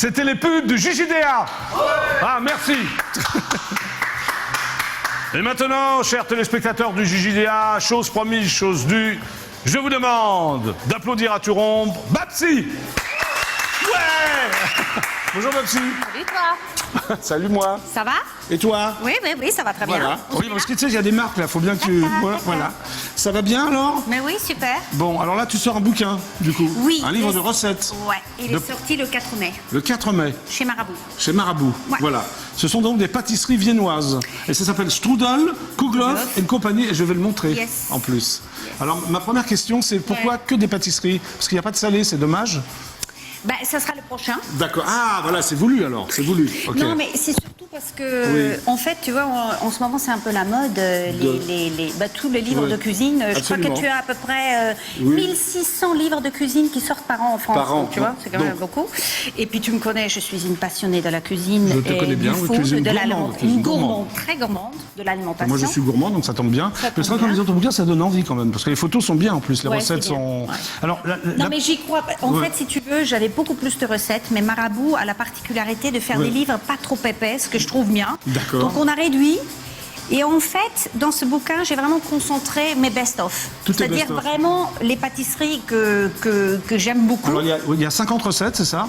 C'était les pubs de JJDA. Ah, merci. Et maintenant, chers téléspectateurs du JJDA, chose promise, chose due, je vous demande d'applaudir à Turombe Babsi. Ouais. Bonjour Babsi. Salut toi. Salut moi. Ça va? Et toi? Oui, ça va très bien. Voilà. Oui, parce que tu sais, il y a des marques là, faut bien que tu... Voilà. Ça va bien alors? Mais oui, super. Bon, alors là, tu sors un bouquin, du coup. Oui. Un livre de recettes. Ouais, il est sorti le 4 mai. Le 4 mai. Chez Marabout. Chez Marabout. Ouais. Voilà. Ce sont donc des pâtisseries viennoises. Et ça s'appelle Strudel, Kugloff et compagnie. Et je vais le montrer en plus. Alors, ma première question, c'est pourquoi que des pâtisseries? Parce qu'il n'y a pas de salé, c'est dommage. Ben, ça sera le prochain. D'accord. Ah, voilà, c'est voulu alors. C'est voulu. Okay. Non, mais c'est surtout parce que, en fait, tu vois, en ce moment, c'est un peu la mode. Tous les livres de cuisine. Je crois que tu as à peu près 1600 livres de cuisine qui sortent par an en France. Par an. Tu vois, c'est quand même beaucoup. Et puis, tu me connais, je suis une passionnée de la cuisine. Je te connais bien. Du food, de l'alimentation. Une gourmande, très gourmande de l'alimentation. Moi, je suis gourmand, donc ça tombe bien. Mais c'est vrai que dans les autres bouquins, ça donne envie quand même. Parce que les photos sont bien en plus. Les recettes sont. Ouais. Alors, non, mais j'y crois. En fait, si tu veux, j'avais beaucoup plus de recettes, mais Marabout a la particularité de faire des livres pas trop épais, ce que je trouve bien. D'accord. Donc on a réduit. Et en fait, dans ce bouquin, j'ai vraiment concentré mes best-of. C'est-à-dire vraiment les pâtisseries que j'aime beaucoup. Alors, il y a 50 recettes, c'est ça?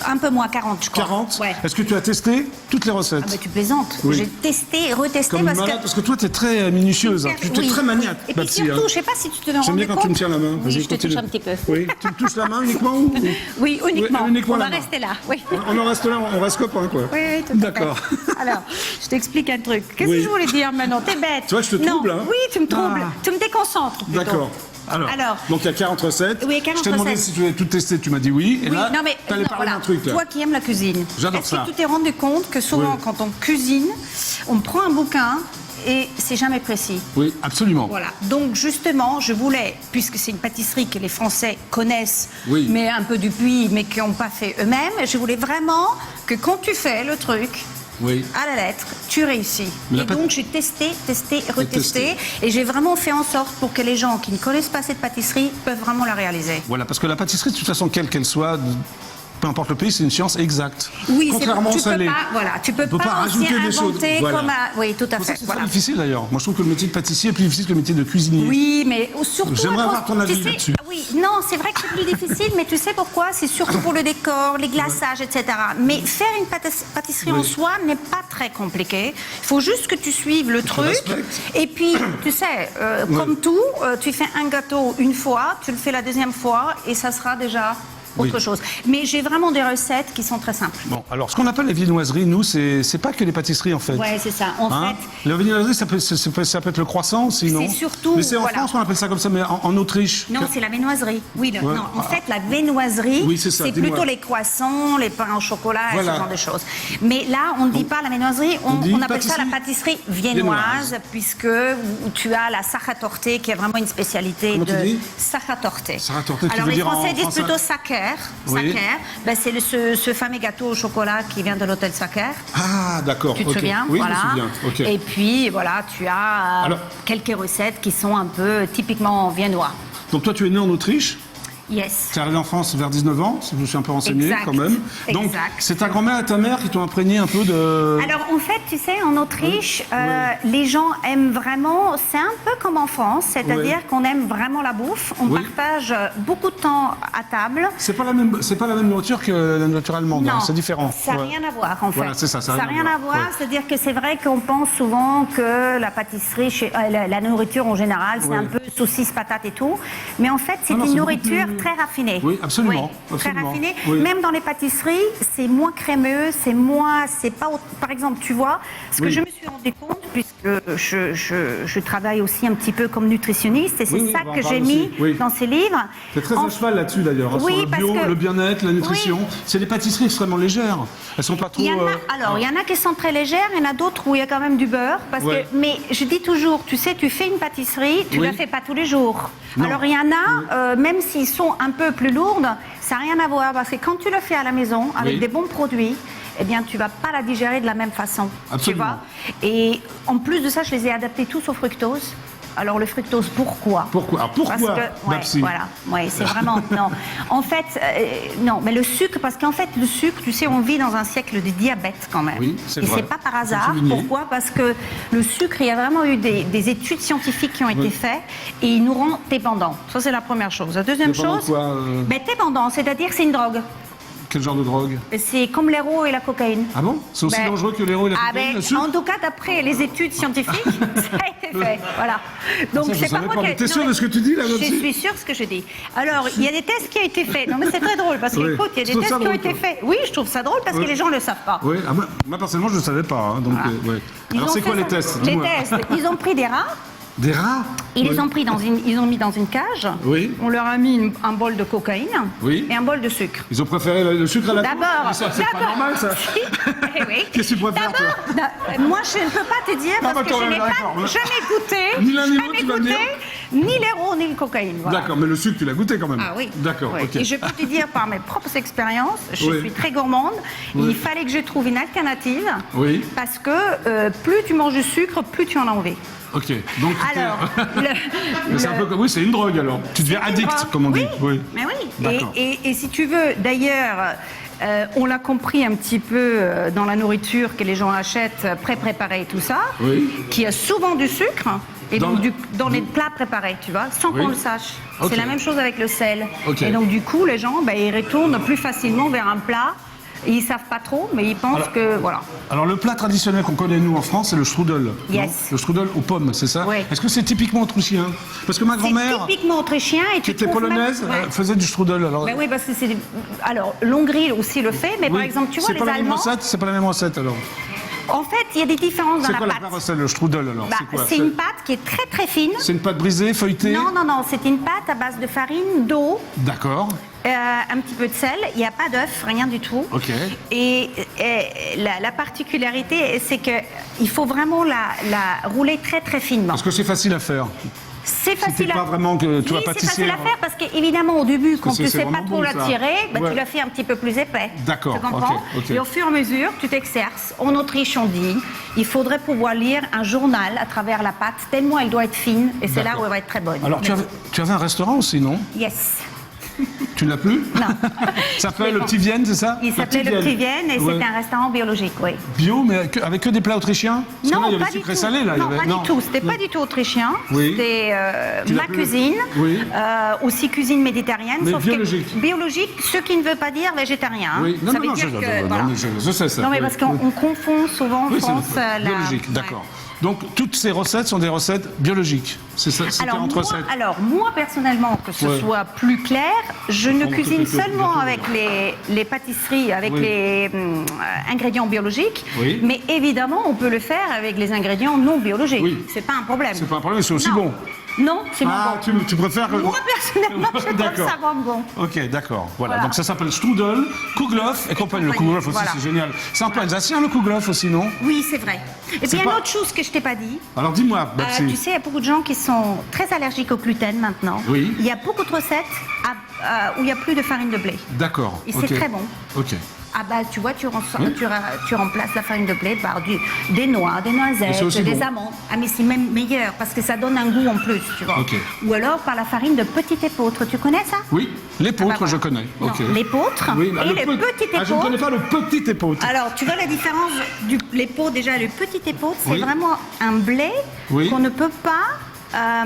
Un peu moins, 40, je crois. 40 ouais. Est-ce que tu as testé toutes les recettes? Ah bah tu plaisantes. Oui. J'ai testé et retesté Comme parce que toi, tu es très minutieuse. Tu es très maniaque. Et puis surtout, je sais pas si tu te rends compte. J'aime bien quand tu me tiens la main. Oui, je te touche un petit peu. Oui, tu me touches la main uniquement ou... Oui, uniquement. On va la main. rester là. Oui. On en reste là, on reste copains, quoi. Oui, tout à fait. D'accord. Alors, je t'explique un truc. Qu'est-ce que je voulais dire maintenant? T'es bête. Tu vois, je te trouble, non. hein? Oui, tu me troubles. Tu me déconcentres plutôt. D'accord. Alors, donc il y a 40 recettes. Oui, 40 je t'ai demandé si tu voulais tout tester, tu m'as dit oui. Et là, non, mais tu allais parler d'un truc. Là. Toi qui aimes la cuisine, j'adore ça. Est-ce que tu t'es rendu compte que souvent, quand on cuisine, on prend un bouquin et c'est jamais précis? Oui, absolument. Voilà. Donc justement, je voulais, puisque c'est une pâtisserie que les Français connaissent, mais un peu depuis, mais qui n'ont pas fait eux-mêmes, je voulais vraiment que quand tu fais le truc, à la lettre, tu réussis. Et donc j'ai testé, retesté, et j'ai vraiment fait en sorte pour que les gens qui ne connaissent pas cette pâtisserie peuvent vraiment la réaliser. Voilà, parce que la pâtisserie, de toute façon, quelle qu'elle soit, peu importe le pays, c'est une science exacte. Oui, contrairement au salé. Tu peux pas rajouter des choses. Voilà. Oui, tout à fait. C'est très difficile d'ailleurs. Moi, je trouve que le métier de pâtissier est plus difficile que le métier de cuisinier. Oui, mais surtout. J'aimerais avoir ton avis là-dessus. Oui, non, c'est vrai que c'est plus difficile, mais tu sais pourquoi? C'est surtout pour le décor, les glaçages, etc. Mais faire une pâtisserie en soi n'est pas très compliqué. Il faut juste que tu suives le truc. Et puis, tu sais, comme tout, tu fais un gâteau une fois, tu le fais la deuxième fois, et ça sera déjà autre chose. Mais j'ai vraiment des recettes qui sont très simples. Bon, alors ce qu'on appelle les viennoiseries, nous, c'est pas que les pâtisseries en fait. Ouais, c'est ça. En fait. La viennoiserie, ça peut être le croissant, sinon. C'est surtout. Mais c'est en France qu'on appelle ça comme ça, mais en Autriche. Non, c'est la viennoiserie. Oui, non, en fait, la viennoiserie, c'est plutôt les croissants, les pains au chocolat et ce genre de choses. Mais là, on ne dit pas la viennoiserie, on appelle ça la pâtisserie viennoise, puisque tu as la Sachertorte, qui est vraiment une spécialité de Sachertorte. Alors les Français disent plutôt Sacher. Ben, c'est ce fameux gâteau au chocolat qui vient de l'hôtel Sacher. Ah, d'accord. Tu te souviens? Oui, voilà. je me souviens. Okay. Et puis, voilà, tu as quelques recettes qui sont un peu typiquement viennois. Donc, toi, tu es né en Autriche? Yes. Tu es arrivé en France vers 19 ans, si je me suis un peu renseigné quand même. Donc, c'est ta grand-mère et ta mère qui t'ont imprégné un peu de... Alors, en fait, tu sais, en Autriche, les gens aiment vraiment... C'est un peu comme en France, c'est-à-dire qu'on aime vraiment la bouffe. On partage beaucoup de temps à table. C'est pas la même nourriture que la nourriture allemande, non, c'est différent. Ça n'a rien à voir, en fait. Voilà, c'est ça, ça n'a rien à voir. C'est-à-dire que c'est vrai qu'on pense souvent que la pâtisserie, la nourriture en général, c'est un peu saucisse, patate et tout. Mais en fait, c'est une nourriture très raffiné. Oui, absolument. Très raffiné. Même dans les pâtisseries, c'est moins crémeux, c'est pas... Par exemple, tu vois, ce que je me suis rendu compte, puisque je travaille aussi un petit peu comme nutritionniste, et c'est ça que j'ai mis dans ces livres. C'est très à cheval là-dessus d'ailleurs, sur le bio, le bien-être, la nutrition. C'est des pâtisseries extrêmement légères. Elles sont pas trop... Alors, il y en a qui sont très légères, il y en a d'autres où il y a quand même du beurre. Mais je dis toujours, tu sais, tu fais une pâtisserie, tu la fais pas tous les jours. Non. Alors, il y en a, même s'ils sont un peu plus lourdes, ça n'a rien à voir, parce que quand tu le fais à la maison, avec des bons produits, eh bien, tu ne vas pas la digérer de la même façon. Absolument. Tu vois. Et en plus de ça, je les ai adaptés tous au fructose. Alors le fructose, pourquoi? Pourquoi? Alors pourquoi? Voilà, c'est vraiment non. En fait, non, mais le sucre, parce qu'en fait le sucre, tu sais, on vit dans un siècle de diabète quand même. Oui, c'est vrai. Et c'est pas par hasard. Pourquoi? Parce que le sucre, il y a vraiment eu des études scientifiques qui ont été faites et il nous rend dépendants. Ça c'est la première chose. La deuxième chose, dépendant, c'est-à-dire c'est une drogue. Quel genre de drogue? C'est comme l'héros et la cocaïne. Ah bon? C'est aussi dangereux que l'héros et la cocaïne? En tout cas, d'après les études scientifiques, ça a été fait. Voilà. Donc c'est pas moi qui... T'es sûr de ce que tu dis là? Je suis sûre de ce que je dis. Alors, il y a des tests qui ont été faits. Non, mais c'est très drôle parce que, écoute, il y a des tests qui ont été faits. Oui, je trouve ça drôle parce que les gens ne le savent pas. Oui, moi personnellement, je ne le savais pas. Donc, alors, c'est quoi les tests? Les tests, ils ont pris des rats. Des rats? Ils les ont pris ils ont mis dans une cage. Oui. On leur a mis un bol de cocaïne et un bol de sucre. Ils ont préféré le sucre à la coke? D'abord. C'est pas normal ça. Oui. Qu'est-ce que tu préfères toi? Moi je ne peux pas te dire parce que je n'ai pas jamais goûté. Ni l'un ni l'autre, tu vas me dire? Ni l'héros ni le cocaïne. Voilà. D'accord, mais le sucre tu l'as goûté quand même. Ah oui. D'accord, ok. Et je peux te dire par mes propres expériences, je suis très gourmande. Il fallait que je trouve une alternative. Oui. Parce que plus tu manges du sucre, plus tu en as envie. Ok, donc alors, c'est un peu comme... Oui, c'est une drogue alors. Tu deviens addict, comme on dit. Oui, mais oui. Et si tu veux, d'ailleurs, on l'a compris un petit peu dans la nourriture que les gens achètent pré-préparée et tout ça, qui a souvent du sucre. Et donc dans les plats préparés, tu vois, sans qu'on le sache. C'est la même chose avec le sel. Et donc du coup, les gens, ils retournent plus facilement vers un plat. Ils ne savent pas trop, mais ils pensent que... Voilà. Alors, le plat traditionnel qu'on connaît, nous, en France, c'est le strudel. Yes. Le strudel aux pommes, c'est ça? Oui. Est-ce que c'est typiquement autrichien? Parce que ma grand-mère... C'est typiquement autrichien. Et qui était polonaise, faisait du strudel. Alors... oui, parce que c'est... Alors, l'Hongrie aussi le fait, mais par exemple, tu vois, les Allemands... C'est pas la même recette, alors? En fait, il y a des différences dans la pâte. C'est quoi la vraie recette, le strudel, alors? C'est une pâte qui est très très fine. C'est une pâte brisée, feuilletée? Non, c'est une pâte à base de farine, d'eau. D'accord. Un petit peu de sel, il n'y a pas d'œuf, rien du tout. Ok. Et la particularité, c'est qu'il faut vraiment la rouler très très finement. Parce que c'est facile à faire. C'est facile à faire. Pas vraiment que tu vas c'est facile à faire parce qu'évidemment au début, quand tu ne sais pas trop la tirer, tu la fais un petit peu plus épais. D'accord. Tu comprends? Okay. Et au fur et à mesure, tu t'exerces. En Autriche, on dit, il faudrait pouvoir lire un journal à travers la pâte, tellement elle doit être fine, et c'est là où elle va être très bonne. Alors, tu avais un restaurant aussi, non? Yes. Tu l'as plus? Non. Ça s'appelait le Petit Vienne, c'est ça? Il s'appelait le Petit Vienne et c'était un restaurant biologique, oui. Bio, mais avec que des plats autrichiens? Parce non, que là, il y avait pas sucré du tout. salé, là. Non, pas du tout. C'était pas du tout autrichien. C'était ma cuisine, aussi cuisine méditerranéenne. Mais sauf biologique. Biologique, ce qui ne veut pas dire végétarien. Oui, non, je sais ça. Non, mais parce qu'on confond souvent en France biologique, d'accord. Donc, toutes ces recettes sont des recettes biologiques. C'est ça, c'est entre recettes. Alors, moi, personnellement, que ce soit plus clair, je ne cuisine seulement avec les pâtisseries, avec les ingrédients biologiques. Oui. Mais évidemment, on peut le faire avec les ingrédients non biologiques. Oui. C'est pas un problème. C'est pas un problème, c'est aussi bon. Non, c'est moins bon. Tu préfères... Moi, personnellement, je trouve ça vraiment bon. Ok, d'accord. Voilà. Donc ça s'appelle strudel, Kouglof et compagnie. Le Kouglof aussi, c'est génial. C'est un peu alsacien, le Kouglof aussi, non? Oui, c'est vrai. Et puis, il y a une autre chose que je t'ai pas dit. Alors, dis-moi, Babsi. Tu sais, il y a beaucoup de gens qui sont très allergiques au gluten maintenant. Oui. Il y a beaucoup de recettes où il n'y a plus de farine de blé. D'accord. Et c'est très bon. Ok. Ah bah tu vois, tu remplaces la farine de blé par des noix, des noisettes, des amandes. Ah mais c'est même meilleur parce que ça donne un goût en plus, tu vois. Okay. Ou alors par la farine de petit épeautre. Tu connais ça? Oui, l'épeautre, je connais. Okay. L'épeautre et le petit épeautre. Je ne connais pas le petit épeautre. Alors tu vois la différence du l'épeautre déjà, le petit épeautre, c'est vraiment un blé qu'on ne peut pas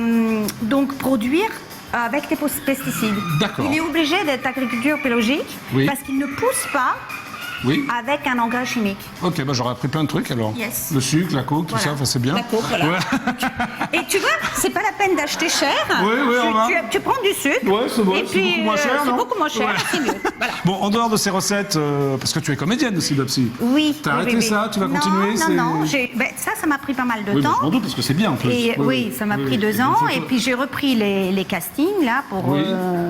donc produire avec des pesticides. D'accord. Il est obligé d'être agriculture biologique parce qu'il ne pousse pas avec un engrais chimique. Ok, j'aurais appris plein de trucs alors. Yes. Le sucre, la coke, tout ça, c'est bien. La coke, voilà. Ouais. Et tu vois, c'est pas la peine d'acheter cher. Tu prends du sucre. Ouais, c'est bon. C'est beaucoup moins cher. C'est beaucoup moins cher, c'est mieux. Voilà. Bon, en dehors de ces recettes, parce que tu es comédienne aussi, Babsi. Oui. T'as arrêté ça? Tu vas continuer? Non. Ça m'a pris pas mal de temps. Je m'en doute parce que c'est bien en plus. Et ça m'a pris 2 ans. Et puis j'ai repris les castings là pour.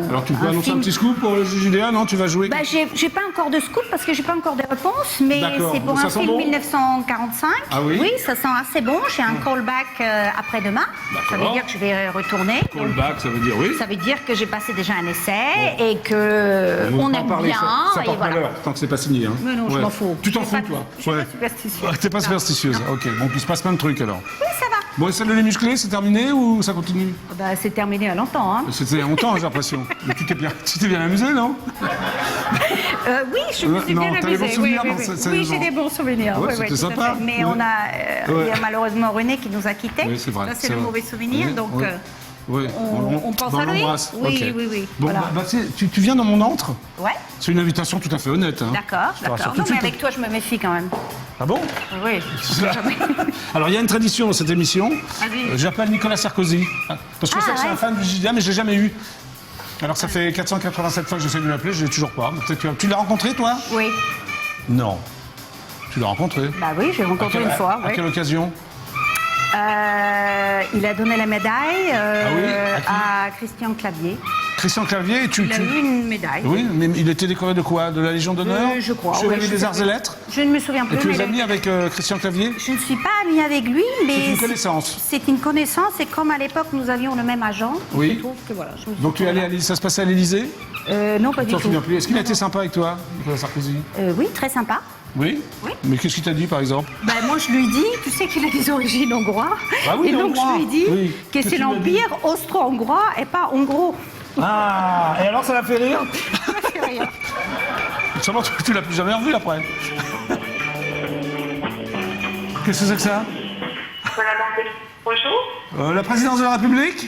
Alors tu peux annoncer un petit scoop pour le JDA, non? Tu vas jouer? J'ai pas encore de scoop parce que j'ai pas encore de réponse, mais c'est pour un film 1945. Ah oui? Oui, ça sent assez bon. J'ai un callback après-demain. Ça veut dire que je vais retourner. Callback, ça veut dire oui? Ça veut dire que j'ai passé déjà un essai et que on aime bien. Ça porte malheur, tant que c'est pas signé. Mais non, je m'en fous. Tu t'en fous, toi? Je suis pas superstitieuse. T'es pas superstitieuse, ok. Bon, il se passe plein de trucs alors. Oui, ça va. Bon, et celle de les musclés, c'est terminé ou ça continue? Bah, c'est terminé à longtemps. Hein. C'était il y a longtemps, j'ai l'impression. Mais tu t'es bien amusé, non? Oui, je me suis bien amusée. Des bons souvenirs, oui, j'ai des bons souvenirs. Ouais, c'était sympa. Mais il y a malheureusement René qui nous a quittés. Oui, c'est vrai. Ça, c'est le mauvais souvenir. Donc, oui. on pense à lui. Oui, okay. oui. Bon, voilà. tu viens dans mon antre? Ouais. C'est une invitation tout à fait honnête. Hein. D'accord. Non, mais avec toi, je me méfie quand même. Ah bon? Oui. Alors, il y a une tradition dans cette émission. J'appelle Nicolas Sarkozy. Parce que je sais que c'est un fan du JDA, mais je ne l'ai jamais eu. Alors, ça fait 487 fois que j'essaie de l'appeler, je ne l'ai toujours pas. Tu l'as rencontré, toi? Oui. Non. Tu l'as rencontré? Bah oui, j'ai rencontré une fois. À quelle occasion? Il a donné la médaille à Christian Clavier. Christian Clavier, il a eu une médaille. Oui, mais il était décoré de quoi? De la Légion d'honneur? Je crois. Chevalier des Arts et Lettres? Je ne me souviens plus. Et tu es ami avec Christian Clavier? Je ne suis pas amie avec lui, mais... C'est une connaissance. C'est une connaissance, et comme à l'époque nous avions le même agent, je trouve que voilà... Donc tu es allé ça se passait à l'Élysée? Non, pas du tout. Est-ce qu'il a été sympa avec toi, Nicolas Sarkozy? Oui, très sympa. Oui? Mais qu'est-ce qu'il t'a dit, par exemple? Moi, je lui dis, tu sais qu'il a des origines hongroises, et donc je lui dis que c'est l'empire austro-hongrois et pas hongro. Ah, et alors ça l'a fait rire? Ça m'a fait rire. Seulement, tu l'as plus jamais revu après. Qu'est-ce que c'est que ça? Bonjour. La présidence de la République?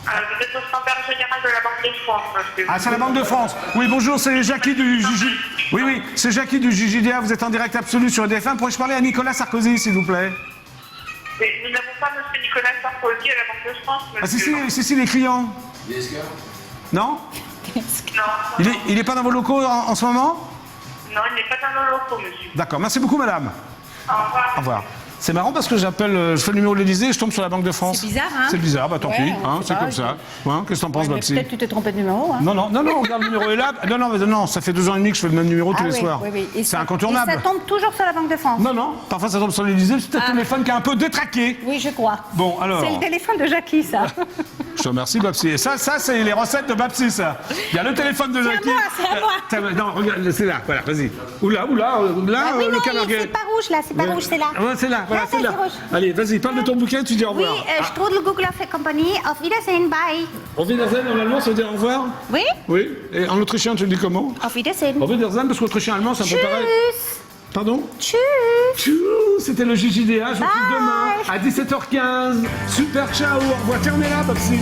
Vous êtes au secrétaire général de la Banque de France. Ah, c'est la Banque de France. Oui, bonjour, c'est Jackie du JJDA. Oui, c'est Jackie du JJDA. Vous êtes en direct absolu sur EDF1. Pourrais-je parler à Nicolas Sarkozy, s'il vous plaît? Mais nous n'avons pas M. Nicolas Sarkozy à la Banque de France, monsieur. Ah, si, les clients. Non? Non. Il n'est pas dans vos locaux en ce moment? Non, il n'est pas dans nos locaux, monsieur. D'accord, merci beaucoup, madame. Au revoir. Au revoir. C'est marrant parce que je fais le numéro de l'Élysée et je tombe sur la Banque de France. C'est bizarre, hein? C'est bizarre, bah tant pis, c'est comme ça. Qu'est-ce que t'en penses, Babsi? Peut-être que tu t'es trompé de numéro. Hein? Non, regarde, le numéro est là. Non, ça fait 2 ans et demi que je fais le même numéro tous les soirs. C'est incontournable. Et ça tombe toujours sur la Banque de France? Non, parfois ça tombe sur l'Élysée, c'est peut-être le téléphone qui est un peu détraqué. Oui, je crois. Bon, alors... C'est le téléphone de Jackie, ça. Je te remercie, Babsi. Et ça, c'est les recettes de Babsi, ça. Il y a le téléphone de Jackie. C'est à moi. Non, regarde, c'est là, voilà, vas-y. Oula, le canard. C'est pas rouge, là, c'est pas rouge, c'est là. Ouais, c'est là, voilà, c'est là. Allez, vas-y, parle de ton bouquin, tu dis au revoir. Oui, Strudel Gugelhoff et compagnie. Auf Wiedersehen, bye. Auf Wiedersehen, en allemand, ça veut dire au revoir? Oui. Oui. Et en autrichien, tu le dis comment? Auf Wiedersehen. Auf Wiedersehen, parce qu'autrichien allemand, c'est un peu pareil. Pardon? Tchuss. C'était le JJDA, je vous retrouve demain à 17h15. Super, ciao, au revoir. Tiens, on est là, Babsi.